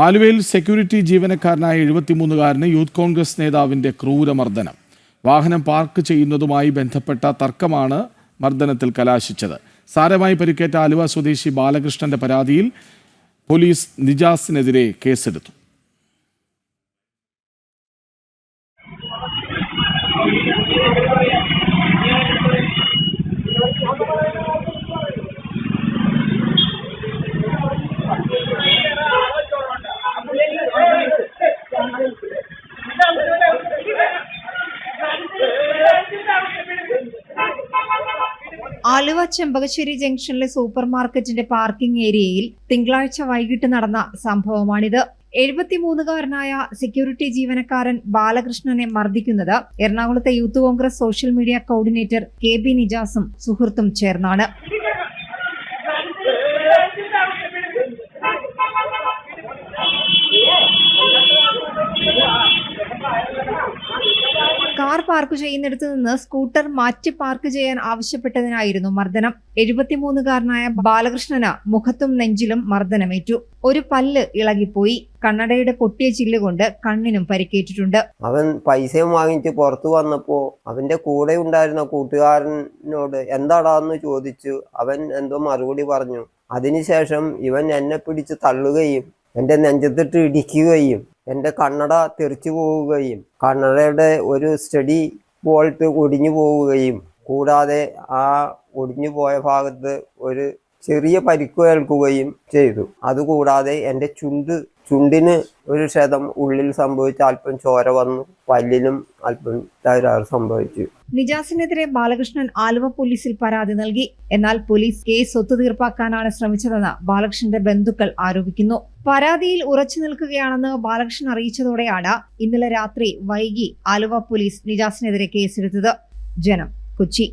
ആലുവയിൽ സെക്യൂരിറ്റി ജീവനക്കാരനായ 73-കാരന് യൂത്ത് കോൺഗ്രസ് നേതാവിന്റെ ക്രൂരമർദ്ദനം. വാഹനം പാർക്ക് ചെയ്യുന്നതുമായി ബന്ധപ്പെട്ട തർക്കമാണ് മർദ്ദനത്തിൽ കലാശിച്ചത്. സാരമായി പരിക്കേറ്റ ആലുവ സ്വദേശി ബാലകൃഷ്ണന്റെ പരാതിയിൽ പോലീസ് നിജാസിനെതിരെ കേസെടുത്തു. ആലുവ ചെമ്പകശ്ശേരി ജംഗ്ഷനിലെ സൂപ്പർ മാർക്കറ്റിന്റെ പാർക്കിംഗ് ഏരിയയിൽ തിങ്കളാഴ്ച വൈകിട്ട് നടന്ന സംഭവമാണിത്. 73-കാരനായ സെക്യൂരിറ്റി ജീവനക്കാരൻ ബാലകൃഷ്ണനെ മർദ്ദിക്കുന്നത് എറണാകുളത്തെ youth Congress social media coordinator KB നിജാസും സുഹൃത്തും ചേർന്നാണ്. കാർ പാർക്ക് ചെയ്യുന്നിടത്ത് നിന്ന് സ്കൂട്ടർ മാറ്റി പാർക്ക് ചെയ്യാൻ ആവശ്യപ്പെട്ടതിനായിരുന്നു മർദ്ദനം. 73-കാരനായ ബാലകൃഷ്ണന് മുഖത്തും നെഞ്ചിലും മർദ്ദനമേറ്റു. ഒരു പല്ല് ഇളകിപ്പോയി. കണ്ണടയുടെ പൊട്ടിയ ചില്ലുകൊണ്ട് കണ്ണിനും പരിക്കേറ്റിട്ടുണ്ട്. അവൻ പൈസയും വാങ്ങിച്ച് പുറത്തു വന്നപ്പോ അവന്റെ കൂടെ ഉണ്ടായിരുന്ന കൂട്ടുകാരനോട് എന്താടാന്ന് ചോദിച്ചു. അവൻ എന്തോ മറുപടി പറഞ്ഞു. അതിനുശേഷം ഇവൻ എന്നെ പിടിച്ച് തള്ളുകയും എന്റെ നെഞ്ചത്തിട്ട് ഇടിക്കുകയും എൻ്റെ കണ്ണട തെറിച്ചു പോവുകയും കണ്ണടയുടെ ഒരു സ്റ്റഡി ബോൾട്ട് ഒടിഞ്ഞു പോവുകയും കൂടാതെ ആ ഒടിഞ്ഞു പോയ ഭാഗത്ത് ഒരു ചെറിയ പരിക്ക് ഏൽക്കുകയും ചെയ്തു. അതുകൂടാതെ എൻ്റെ ചുണ്ടിന് ഒരു ക്ഷതം ഉള്ളിൽ സംഭവിച്ച അല്പം ചോര വന്നു. പല്ലിനും അല്പം തകരാറ് സംഭവിച്ചു. നിജാസിനെതിരെ ബാലകൃഷ്ണൻ ആലുവ പോലീസിൽ പരാതി നൽകി. എന്നാൽ പോലീസ് കേസ് ഒത്തുതീർപ്പാക്കാനാണ് ശ്രമിച്ചതെന്ന് ബാലകൃഷ്ണന്റെ ബന്ധുക്കൾ ആരോപിക്കുന്നു. പരാതിയിൽ ഉറച്ചു നിൽക്കുകയാണെന്ന് ബാലകൃഷ്ണൻ അറിയിച്ചതോടെയാണ് ഇന്നലെ രാത്രി വൈകി ആലുവ പോലീസ് നിജാസിനെതിരെ കേസെടുത്തത്. ജനം, കൊച്ചി.